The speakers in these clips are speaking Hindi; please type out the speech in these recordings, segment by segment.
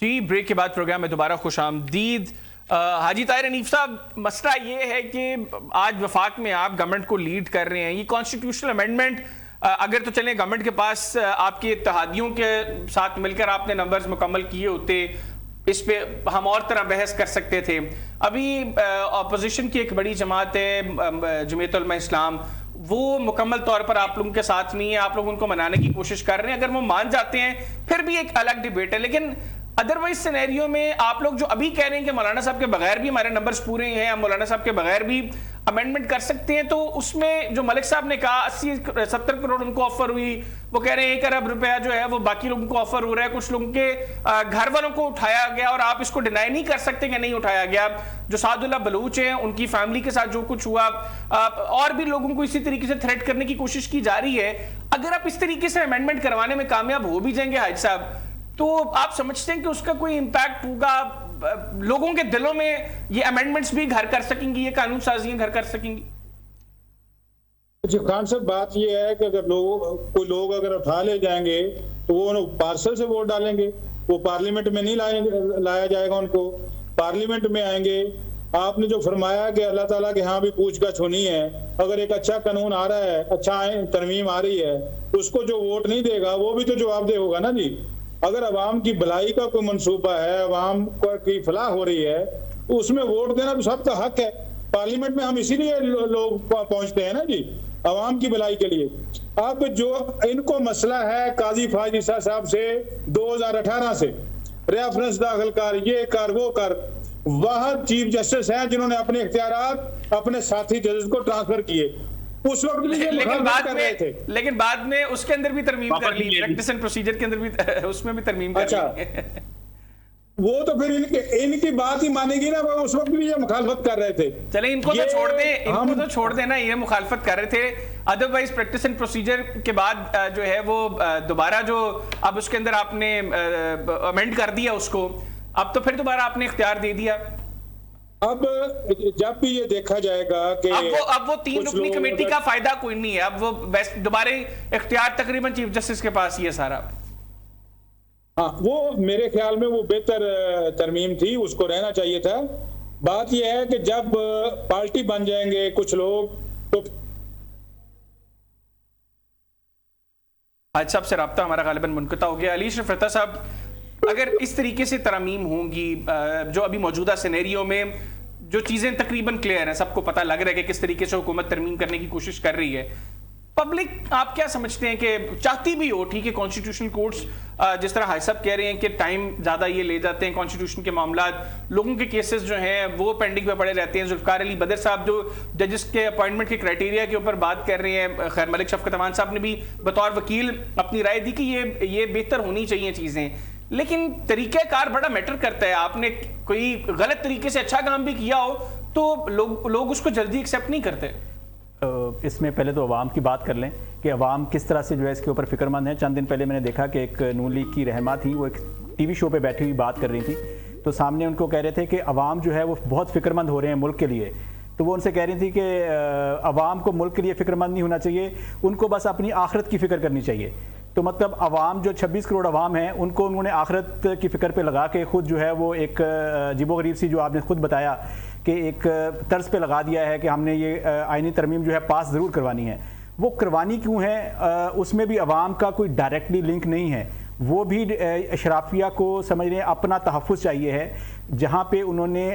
जी, ब्रेक के बाद प्रोग्राम में दोबारा खुश आमदीद। हाजी ताहिर हनीफ साहब, मसला ये है कि आज वफाक में आप गवर्नमेंट को लीड कर रहे हैं। ये कॉन्स्टिट्यूशनल अमेंडमेंट अगर तो चलें गवर्नमेंट के पास आपके इत्तेहादियों के साथ मिलकर आपने नंबर्स मुकम्मल किए होते, इस पे हम और तरह बहस कर सकते थे। अभी अपोजिशन की एक बड़ी जमात है जमीयत उलमा इस्लाम, वो मुकम्मल तौर पर आप लोगों के साथ नहीं है, आप लोग उनको मनाने की कोशिश कर रहे हैं। अगर वो मान जाते हैं फिर भी एक अलग डिबेट है, लेकिन अदरवाइज सिनेरियो में आप लोग जो अभी कह रहे हैं कि मौलाना साहब के बगैर भी हमारे नंबर्स पूरे हैं, हम मौलाना साहब के बगैर भी अमेंडमेंट कर सकते हैं, तो उसमें जो मलिक साहब ने कहा 80-70 करोड़ उनको ऑफर हुई, वो कह रहे हैं 1 अरब रुपया जो है वो बाकी लोगों को ऑफर हो रहा है, कुछ लोगों के घर वालों को उठाया गया और आप इसको डिनाई नहीं कर सकते कि नहीं उठाया गया। जो सादुल्लाह बलूच हैं उनकी फैमिली के साथ जो कुछ हुआ, और भी लोगों को इसी तरीके से थ्रेट करने की कोशिश की जा रही है। अगर आप इस तरीके से अमेंडमेंट करवाने में कामयाब हो भी जाएंगे हाजी साहब, तो आप समझते हैं कि उसका कोई इंपैक्ट होगा लोगों के दिलों में? ये अमेंडमेंट्स भी घर कर सकेंगी, ये कानून साजियां घर कर सकेंगी? जी खान साहब, बात ये है कि अगर कोई लोग अगर उठा ले जाएंगे तो वो पार्सल से वोट डालेंगे, वो पार्लियामेंट में नहीं लाया जाएगा, उनको पार्लियामेंट में आएंगे। आपने जो फरमाया कि अल्लाह ताला के यहाँ भी पूछगछ होनी है, अगर एक अच्छा कानून आ रहा है, अच्छा तरमीम आ रही है, उसको जो वोट नहीं देगा वो भी तो जवाबदेह होगा ना जी। अगर अवाम की भलाई का कोई मंसूबा है, अवाम की फलाह हो रही है, तो उसमें वोट देना तो सबका हक है। पार्लियामेंट में हम इसीलिए लोग पहुंचते हैं ना जी, अवाम की भलाई के लिए। अब जो इनको मसला है काजी फाज ईसा साहब से 2018 से रेफरेंस दाखिल कर, ये कर, वो कर, वह चीफ जस्टिस हैं जिन्होंने अपने इख्तियारात अपने साथी जजेस को ट्रांसफर किए। उस वक्त भी लेकिन बाद में उसके अंदर भी तरमीम कर ली, प्रैक्टिस एंड प्रोसीजर के अंदर भी उसमें भी तरमीम कर ली। वो तो फिर इनकी बात ही मानेगी ना, वो उस वक्त भी ये मुखालफत कर रहे थे। चले इनको तो छोड़ दें, इनको तो छोड़ देना, ये मुखालफत कर रहे थे। अदरवाइज प्रैक्टिस एंड प्रोसीजर के बाद जो है वो दोबारा जो अब उसके अंदर आपने अमेंड कर दिया उसको, अब तो फिर दोबारा आपने इख्तियार दे दिया। अब जब भी ये देखा जाएगा कि अब वो 3 रुकनी कमेटी का फायदा कोई नहीं है, अब वो दोबारा इख्तियार तकरीबन चीफ जस्टिस के पास ही है सारा। हाँ, वो मेरे ख्याल में वो बेहतर तरमीम थी, उसको रहना चाहिए था। बात यह है कि जब पार्टी बन जाएंगे कुछ लोग तो आज साहब से रब्ता हमारा गालिबन मुनक़ता हो गया। अली अशरफ रज़ा साहब, अगर इस तरीके से तरमीम होंगी, जो अभी मौजूदा सिनेरियो में जो चीज़ें तकरीबन क्लियर हैं, सबको पता लग रहा है कि किस तरीके से हुकूमत तरमीम करने की कोशिश कर रही है, पब्लिक आप क्या समझते हैं कि चाहती भी हो, ठीक है कॉन्स्टिट्यूशनल कोर्ट्स जिस तरह हाई साहब कह रहे हैं कि टाइम ज़्यादा ये ले जाते हैं, कॉन्स्टिट्यूशन के मामला, लोगों के केसेस जो हैं वो पेंडिंग पे पड़े रहते हैं। जुल्फ़िकार अली बदर साहब जो जजेस के अपॉइंटमेंट के क्राइटेरिया के ऊपर बात कर रहे हैं, खैर मलिक शफ़क़त अमान साहब ने भी बतौर वकील अपनी राय दी कि ये बेहतर होनी चाहिए चीज़ें, लेकिन तरीक़ाकार बड़ा मैटर करता है। आपने कोई गलत तरीके से अच्छा काम भी किया हो तो लोग उसको जल्दी एक्सेप्ट नहीं करते। इसमें पहले तो अवाम की बात कर लें कि अवाम किस तरह से जो है इसके ऊपर फिक्रमंद है। चंद दिन पहले मैंने देखा कि एक नून लीग की रहमा थी, वो एक टीवी शो पे बैठी हुई बात कर रही थी, तो सामने उनको कह रहे थे कि अवाम जो है वो बहुत फिक्रमंद हो रहे हैं मुल्क के लिए। तो वो उनसे कह रही थी कि अवाम को मुल्क के लिए फिक्रमंद नहीं होना चाहिए, उनको बस अपनी आखिरत की फ़िक्र करनी चाहिए। तो मतलब अवाम जो 26 करोड़ अवाम हैं उनको उन्होंने आखिरत की फ़िक्र पे लगा के खुद जो है वो एक अजीबोगरीब सी, जो आपने खुद बताया कि एक तर्ज पे लगा दिया है कि हमने ये आईनी तरमीम जो है पास ज़रूर करवानी है। वो करवानी क्यों है, उसमें भी अवाम का कोई डायरेक्टली लिंक नहीं है। वो भी अशराफिया को समझने अपना तहफ़्फ़ुज़ चाहिए है, जहाँ पे उन्होंने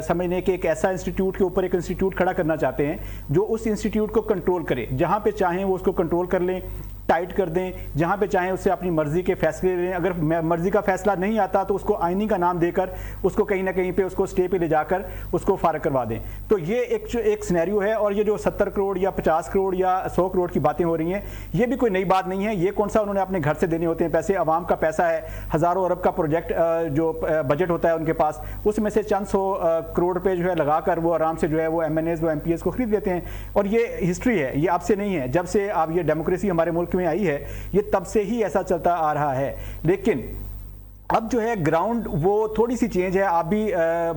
समझने कि एक ऐसा इंस्टीट्यूट के ऊपर एक इंस्टीट्यूट खड़ा करना चाहते हैं जो उस इंस्टीट्यूट को कंट्रोल करे, जहाँ पे चाहें वो उसको कंट्रोल कर लें, टाइट कर दें, जहाँ पे चाहें उससे अपनी मर्ज़ी के फैसले लें। अगर मर्ज़ी का फैसला नहीं आता तो उसको आईनी का नाम देकर उसको कहीं ना कहीं पे उसको स्टे पे ले जाकर उसको फारग करवा दें। तो ये एक सिनेरियो है। और ये जो 70 करोड़ या 50 करोड़ या 100 करोड़ की बातें हो रही हैं, ये भी कोई नई बात नहीं है। ये कौन सा उन्होंने अपने घर से देने होते हैं पैसे, अवाम का पैसा है, हज़ारों अरब का प्रोजेक्ट जो बजट होता है उनके पास, उसमें से चंद 100 करोड़ रुपये जो है लगाकर वो आराम से जो है वो MNAs वो MPs को खरीद लेते हैं। और ये हिस्ट्री है, ये अब से नहीं है, जब से अब ये डेमोक्रेसी हमारे मुल्क में आई है ये तब से ही ऐसा चलता आ रहा है। लेकिन अब जो है ग्राउंड वो थोड़ी सी चेंज है। आप भी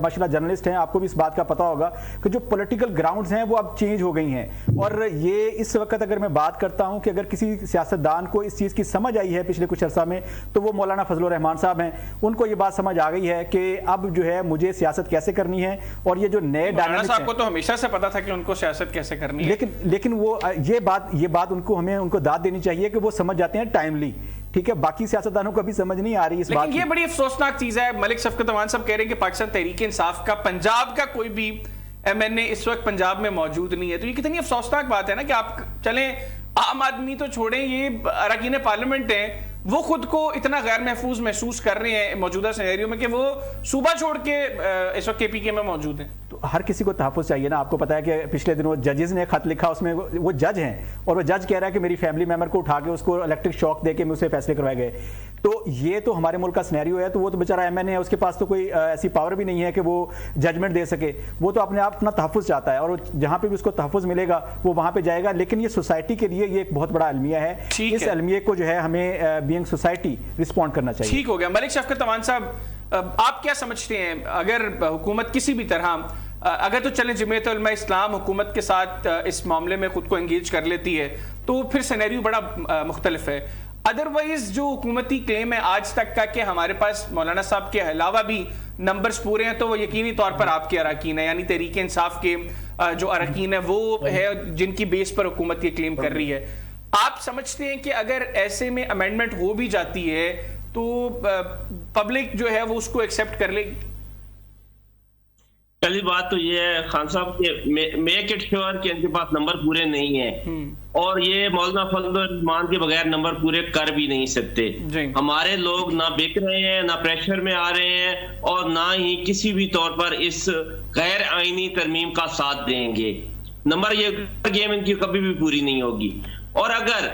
माशाल्लाह जर्नलिस्ट हैं, आपको भी इस बात का पता होगा कि जो पॉलिटिकल ग्राउंड्स हैं वो अब चेंज हो गई हैं। और ये इस वक्त अगर मैं बात करता हूं कि अगर किसी सियासतदान को इस चीज़ की समझ आई है पिछले कुछ अर्सा में, तो वो मौलाना फजलुर रहमान साहब हैं। उनको ये बात समझ आ गई है कि अब जो है मुझे सियासत कैसे करनी है। और ये जो नए डायनामिक्स साहब को तो हमेशा से पता था कि उनको सियासत कैसे करनी है, लेकिन वो ये बात उनको दाद देनी चाहिए कि वो समझ जाते हैं टाइमली। ठीक है, बाकी सियासतदानों को अभी समझ नहीं आ रही इस बात। लेकिन ये बड़ी अफसोसनाक चीज है। मलिक शफकत अमान साहब कह रहे हैं कि पाकिस्तान तहरीक इंसाफ का पंजाब का कोई भी एमएनए इस वक्त पंजाब में मौजूद नहीं है। तो ये कितनी अफसोसनाक बात है ना कि आप चलें, आम आदमी तो छोड़ें, ये अरकान पार्लियामेंट हैं, वो खुद को इतना गैर महफूज महसूस कर रहे हैं मौजूदा सिनेरियो में कि वो सूबा छोड़ के इस वक्त केपीके में मौजूद हैं। तो हर किसी को तहफ़्फ़ुज़ चाहिए ना। आपको पता है कि पिछले दिनों जजेस ने खत लिखा, उसमें वो जज हैं और वो जज कह रहा है कि मेरी फैमिली मेंबर को उठा के उसको इलेक्ट्रिक शॉक दे के मुझसे फैसले करवाए गए। तो ये तो हमारे मुल्क का सिनेरियो है। तो वो तो बेचारा एमएनए है, उसके पास तो कोई ऐसी पावर भी नहीं है कि वो जजमेंट दे सके। वो तो अपने आप अपना तहफ़्फ़ुज़ चाहता है और जहाँ पे भी उसको तहफ़्फ़ुज़ मिलेगा वो वहाँ पे जाएगा। लेकिन ये सोसाइटी के लिए ये एक बहुत बड़ा अलमिया है। इस अलमिया को जो है हमें बीइंग सोसाइटी रिस्पॉन्ड करना चाहिए। ठीक हो गया। मलिक शफकत अमान साहब, आप क्या समझते हैं, अगर हुकूमत किसी भी तरह, अगर तो चलें जमीयत उलमा इस्लाम हुकूमत के साथ इस मामले में खुद को एंगेज कर लेती है तो फिर सिनेरियो बड़ा मुख्तलिफ है। अदरवाइज जो हुकूमती क्लेम है आज तक का कि हमारे पास मौलाना साहब के अलावा भी नंबर्स पूरे हैं, तो वो यकीनी तौर पर आपके अरकान है, यानी तहरीक इंसाफ के जो अरकान है वो है जिनकी बेस पर हुकूमत ये क्लेम कर रही है। आप समझते हैं कि अगर ऐसे में अमेंडमेंट हो भी जाती है तो पब्लिक जो है वो उसको एक्सेप्ट कर लेगी? पहली बात तो ये है खान साहब के मेक इट श्योर कि इनके पास नंबर पूरे नहीं है और ये मौलाना फजलुर रहमान के बगैर नंबर पूरे कर भी नहीं सकते। हमारे लोग ना बिक रहे हैं, ना प्रेशर में आ रहे हैं और ना ही किसी भी तौर पर इस गैर आईनी तरमीम का साथ देंगे। नंबर ये गेम इनकी कभी भी पूरी नहीं होगी। और अगर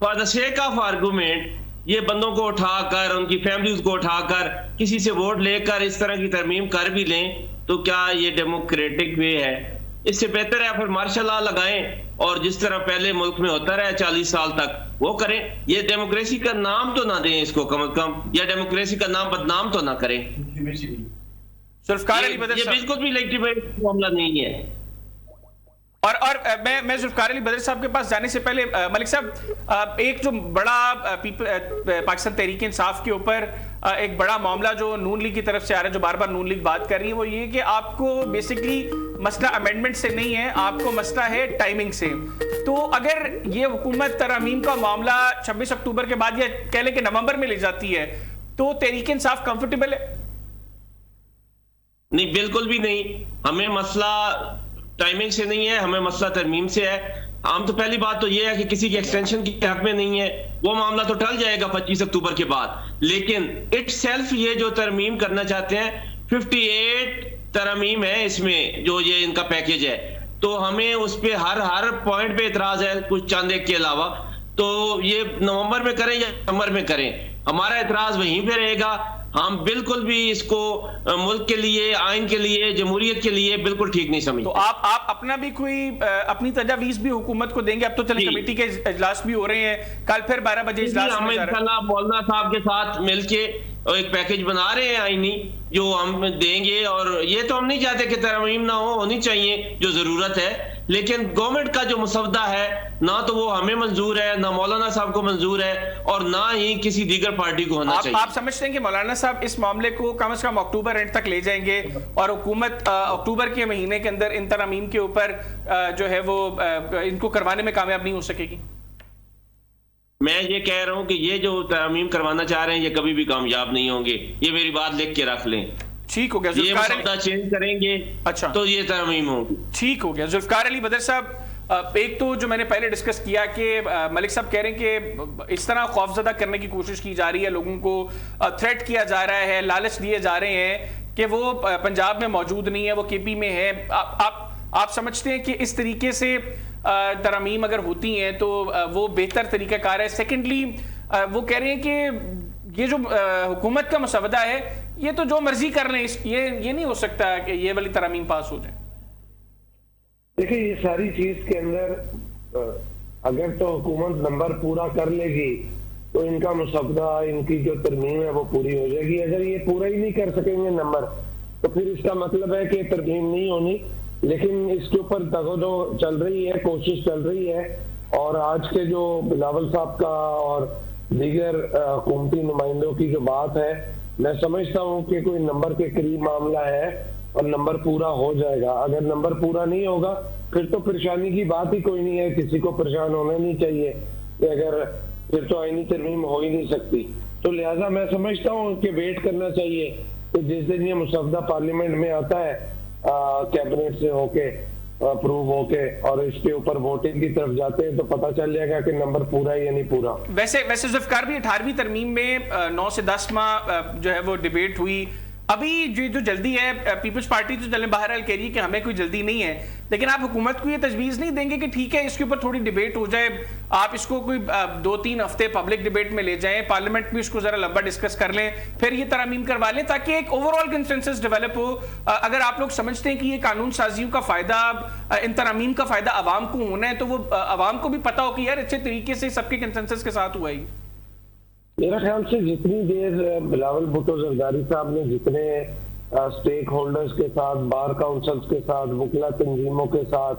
for the sake of argument ये बंदों को उठाकर, उनकी फैमिलीज को उठाकर किसी से वोट लेकर इस तरह की तरमीम कर भी लें तो क्या ये डेमोक्रेटिक वे है? इससे बेहतर है फिर मार्शल लॉ लगाएं और जिस तरह पहले मुल्क में होता रहा 40 साल तक वो करें। ये डेमोक्रेसी का नाम तो ना दें इसको कम से कम, या डेमोक्रेसी का नाम बदनाम तो ना करें। ये बिल्कुल भी लेजिटिमेट मामला नहीं है। और मैं जुल्फकार अली बदर साहब के पास जाने से पहले मलिक साहब, एक जो बड़ा पाकिस्तान तहरीक इंसाफ के ऊपर एक बड़ा मामला जो नून लीग की तरफ से आ रहा है, जो बार बार नून लीग बात कर रही है, वो ये कि आपको बेसिकली मसला अमेंडमेंट से नहीं है, आपको मसला है टाइमिंग से। तो अगर ये हुकूमत तरमीम का मामला 26 अक्टूबर के बाद या कह लें कि नवंबर में ले जाती है तो तहरीक इंसाफ कंफर्टेबल है? नहीं, बिल्कुल भी नहीं। हमें मसला टाइमिंग से नहीं है, हमें मसला तरमीम से है। हम तो पहली बात तो ये है कि किसी की एक्सटेंशन की हक में नहीं है, वो मामला तो टल जाएगा 25 अक्टूबर के बाद। लेकिन इटसेल्फ ये जो तरमीम करना चाहते हैं 58 तरमीम है इसमें, जो ये इनका पैकेज है, तो हमें उस पे हर पॉइंट पे इतराज है कुछ चंद एक के अलावा। तो ये नवंबर में करें या दिसंबर में करें, हमारा इतराज वहीं पे रहेगा। हम बिल्कुल भी इसको मुल्क के लिए, आइन के लिए, जमहूरियत के लिए बिल्कुल ठीक नहीं समझते। तो आप अपना भी कोई अपनी तजावीज भी हुकूमत को देंगे? अब तो चले कमेटी के इजलास भी हो रहे हैं, कल फिर 12 बजे इजलास हम इंशाल्लाह मौलाना साहब के साथ मिलके एक पैकेज बना रहे हैं आईनी, जो हम देंगे। और ये तो हम नहीं चाहते कि तरमीम ना होनी चाहिए जो जरूरत है, लेकिन गवर्नमेंट का जो मसवदा है ना तो वो हमें मंजूर है, ना मौलाना साहब को मंजूर है और ना ही किसी दीगर पार्टी को होना चाहिए। आप समझते हैं कि मौलाना साहब इस मामले को कम से कम अक्टूबर एंड तक ले जाएंगे और हुकूमत अक्टूबर के महीने के अंदर इन तरमीम के ऊपर जो है वो इनको करवाने में कामयाब नहीं हो सकेगी? मैं ये कह रहा हूं कि ये जो तरमीम करवाना चाह रहे हैं ये कभी भी कामयाब नहीं होंगे। ये मेरी बात लिख के रख लें। ठीक हो गया। ये मसौदा चेंज करेंगे अच्छा तो ये तरमीम होगी। ठीक हो गया। जुल्फकार अली बदर साहब, एक तो जो मैंने पहले डिस्कस किया कि मलिक साहब कह रहे हैं कि इस तरह खौफजदा करने की कोशिश की जा रही है, लोगों को थ्रेट किया जा रहा है, लालच दिए जा रहे हैं कि वो पंजाब में मौजूद नहीं है, वो केपी में है। आप समझते हैं कि इस तरीके से तरमीम अगर होती हैं तो वो बेहतर तरीकाकार है? सेकेंडली वो कह रहे हैं कि ये जो हुकूमत का मसवदा है ये तो जो मर्जी कर लें, ये नहीं हो सकता कि ये वाली तरमीम पास हो जाए। देखिए, ये सारी चीज के अंदर अगर तो हुकूमत नंबर पूरा कर लेगी तो इनका मुसवदा, इनकी जो तरमीम है वो पूरी हो जाएगी। अगर ये पूरा ही नहीं कर सकेंगे नंबर, तो फिर इसका मतलब है कि तरमीम नहीं होनी। लेकिन इसके ऊपर दगोदो चल रही है, कोशिश चल रही है। और आज के जो बिलावल साहब का और दीगर हुकूमती नुमाइंदों की जो बात है, मैं समझता हूँ कि कोई नंबर के करीब मामला है और नंबर पूरा हो जाएगा। अगर नंबर पूरा नहीं होगा फिर तो परेशानी की बात ही कोई नहीं है, किसी को परेशान होना नहीं चाहिए कि अगर फिर तो आईनी तरमीम हो ही नहीं सकती। तो लिहाजा मैं समझता हूँ कि वेट करना चाहिए कि जिस दिन ये मुसवदा पार्लियामेंट में आता है कैबिनेट से होके अप्रूव होके और इसके ऊपर वोटिंग की तरफ जाते हैं, तो पता चल जाएगा कि नंबर पूरा है या नहीं पूरा। वैसे जुल्फकार भी 18वीं तरमीम में 9 से 10 माह जो है वो डिबेट हुई। अभी जो जल्दी है, पीपल्स पार्टी तो चलें बहरहाल कह रही है कि हमें कोई जल्दी नहीं है, लेकिन आप हुकूमत को ये तजवीज़ नहीं देंगे कि ठीक है इसके ऊपर थोड़ी डिबेट हो जाए, आप इसको कोई 2-3 हफ्ते पब्लिक डिबेट में ले जाएं, पार्लियामेंट में इसको जरा लंबा डिस्कस कर लें, फिर ये तरमीम करवा लें ताकि एक ओवरऑल कंसेंसस डेवलप हो। अगर आप लोग समझते हैं कि ये कानून साजियों का फायदा, इन तरमीम का फायदा आवाम को होना है, तो वो आवाम को भी पता हो कि यार अच्छे तरीके से सबके कंसेंसस के साथ हुआ ही। मेरा ख्याल से जितनी देर बिलावल भुट्टो जरदारी साहब ने जितने स्टेक होल्डर्स के साथ, बार काउंसिल्स के साथ, वकला तंजीमों के साथ,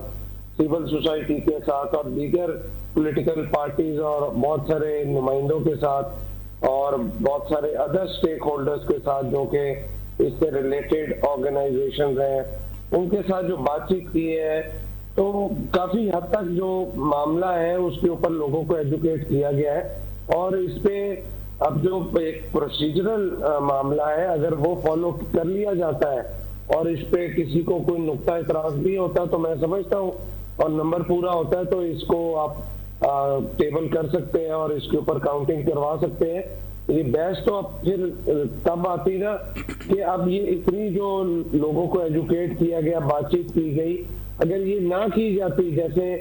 सिविल सोसाइटी के साथ और दीगर पॉलिटिकल पार्टीज और बहुत सारे नुमाइंदों के साथ और बहुत सारे अदर स्टेक होल्डर्स के साथ जो कि इससे रिलेटेड ऑर्गेनाइजेशन हैं, उनके साथ जो बातचीत की है, तो काफी हद तक जो मामला है उसके ऊपर लोगों को एजुकेट किया गया है। और इस पे अब जो एक प्रोसीजरल मामला है, अगर वो फॉलो कर लिया जाता है और इस पे किसी को कोई नुक्ता इतराज भी होता तो मैं समझता हूँ और नंबर पूरा होता है तो इसको आप टेबल कर सकते हैं और इसके ऊपर काउंटिंग करवा सकते हैं। ये बहस तो अब फिर तब आती ना कि अब ये इतनी जो लोगों को एजुकेट किया गया, बातचीत की गई, अगर ये ना की जाती, जैसे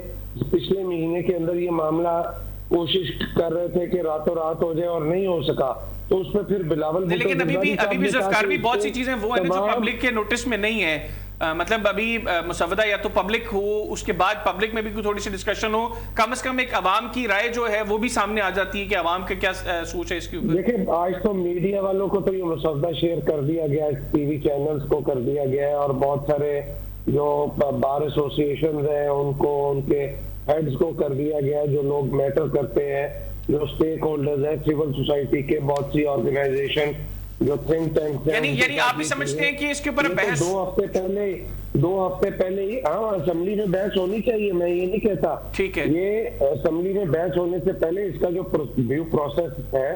पिछले महीने के अंदर ये मामला कोशिश कर रहे थे कि रातों रात हो जाए और नहीं हो सका, तो उसमें फिर बिलावल, लेकिन अभी भी जुल्फकार भी बहुत सी चीजें वो है जो पब्लिक के नोटिस में नहीं है। मतलब अभी मुसवदा या तो पब्लिक हो, उसके बाद पब्लिक में भी कोई थोड़ी सी डिस्कशन हो, कम से कम एक आवाम की राय जो है वो भी सामने आ जाती है कि आवाम के क्या सोच है इसके ऊपर। देखिए आज तो मीडिया वालों को तो ये मुसवदा शेयर कर दिया गया, टीवी चैनल्स को कर दिया गया है और बहुत सारे जो बार एसोसिएशन है उनको, उनके हेड्स को कर दिया गया है, जो लोग मैटर करते हैं, जो स्टेक होल्डर्स है, सिविल सोसाइटी के बहुत सी ऑर्गेनाइजेशन, जो थिंक टैंक है। यानी आप भी समझते हैं कि इसके ऊपर बहस 2 हफ्ते पहले ही असेंबली में बहस होनी चाहिए, मैं ये नहीं कहता, ठीक है, ये असेंबली में बहस होने से पहले इसका जो ड्यू प्रोसेस है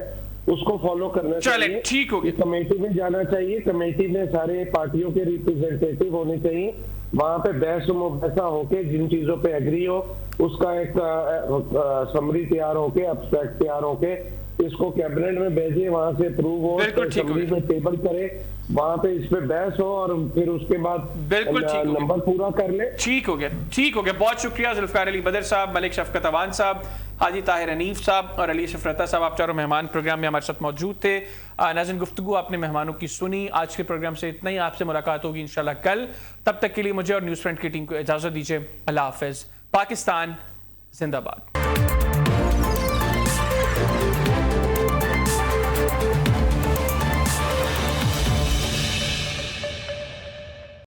उसको फॉलो करना चाहिए। ठीक हो गया, कमेटी में जाना चाहिए, कमेटी में सारे पार्टियों के रिप्रेजेंटेटिव होने चाहिए, वहां पे बहस मुबहसा होके जिन चीजों पे एग्री हो उसका एक समरी तैयार होके, एब्स्ट्रैक्ट तैयार होके इसको कैबिनेट में भेजे, वहां से अप्रूव हो, असेंबली में टेबल करे, वहां पे इस पे बहस हो और फिर उसके बाद नंबर पूरा कर ले। ठीक हो गया। बहुत शुक्रिया जुल्फकार अली बदर साहब, मलिक शफकत अवान साहब, हाजी ताहिर हनीफ साहब और अली शफरता साहब, आप चारों मेहमान प्रोग्राम में हमारे साथ मौजूद थे। नाज़रीन, गुफ्तगू आपने मेहमानों की सुनी। आज के प्रोग्राम से इतना ही, आपसे मुलाकात होगी इंशाल्लाह कल। तब तक के लिए मुझे और न्यूज़ फ्रंट की टीम को इजाजत दीजिए। अल्लाह हाफिज। पाकिस्तान जिंदाबाद।